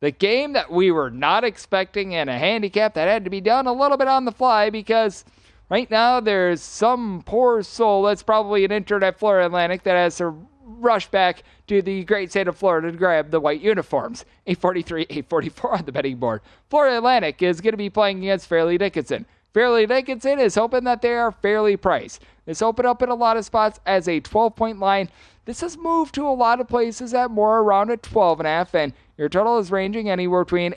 the game that we were not expecting and a handicap that had to be done a little bit on the fly because right now there's some poor soul that's probably an intern at Florida Atlantic that has to rush back to the great state of Florida to grab the white uniforms. 843, 844 on the betting board. Florida Atlantic is going to be playing against Fairleigh Dickinson. Fairleigh Dickinson is hoping that they are fairly priced. This opened up in a lot of spots as a 12-point line. This has moved to a lot of places at more around a 12.5, and your total is ranging anywhere between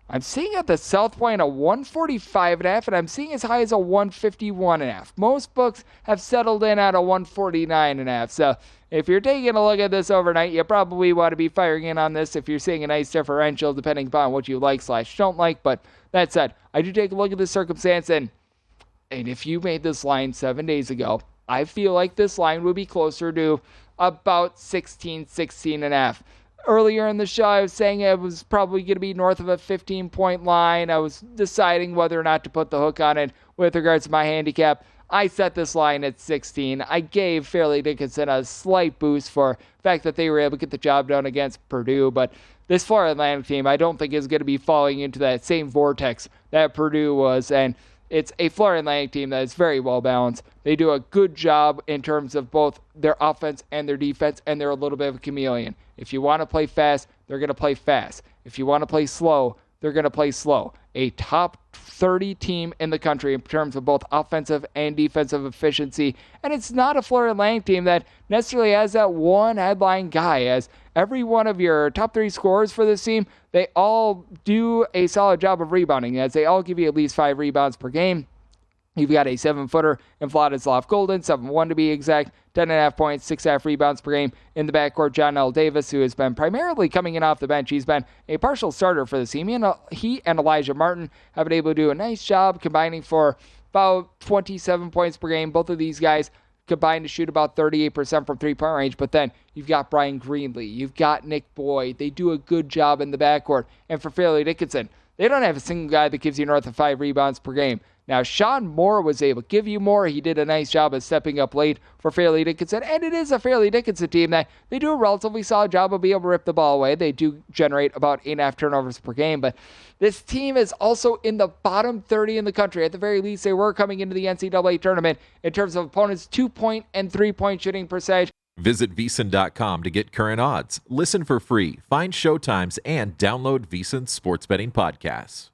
I'm seeing at the South Point a 145.5, and I'm seeing as high as a 151.5. Most books have settled in at a 149.5. So if you're taking a look at this overnight, you probably want to be firing in on this if you're seeing a nice differential, depending upon what you like/don't like. But that said, I do take a look at the circumstance, and if you made this line 7 days ago, I feel like this line would be closer to about 16.5. Earlier in the show, I was saying it was probably going to be north of a 15-point line. I was deciding whether or not to put the hook on it with regards to my handicap. I set this line at 16. I gave Fairleigh Dickinson a slight boost for the fact that they were able to get the job done against Purdue, but this Florida Atlantic team I don't think is going to be falling into that same vortex that Purdue was, and it's a Florida Atlantic team that is very well balanced. They do a good job in terms of both their offense and their defense, and they're a little bit of a chameleon. If you want to play fast, they're going to play fast. If you want to play slow, they're going to play slow. A top 30 team in the country in terms of both offensive and defensive efficiency. And it's not a Florida Atlantic team that necessarily has that one headline guy, as every one of your top 3 scorers for this team, they all do a solid job of rebounding, as they all give you at least 5 rebounds per game. You've got a 7-footer in Vladislav Golden, 7-1 to be exact, 10.5 points, 6.5 rebounds per game. In the backcourt, John L. Davis, who has been primarily coming in off the bench. He's been a partial starter for the team. He and Elijah Martin have been able to do a nice job combining for about 27 points per game. Both of these guys combined to shoot about 38% from three-point range. But then you've got Brian Greenlee. You've got Nick Boyd. They do a good job in the backcourt. And for Fairleigh Dickinson, they don't have a single guy that gives you north of 5 rebounds per game. Now, Sean Moore was able to give you more. He did a nice job of stepping up late for Fairleigh Dickinson, and it is a Fairleigh Dickinson team that they do a relatively solid job of being able to rip the ball away. They do generate about 8.5 turnovers per game, but this team is also in the bottom 30 in the country. At the very least, they were coming into the NCAA tournament in terms of opponents' 2-point and 3-point shooting percentage. Visit VSiN.com to get current odds, listen for free, find showtimes, and download VSiN sports betting podcasts.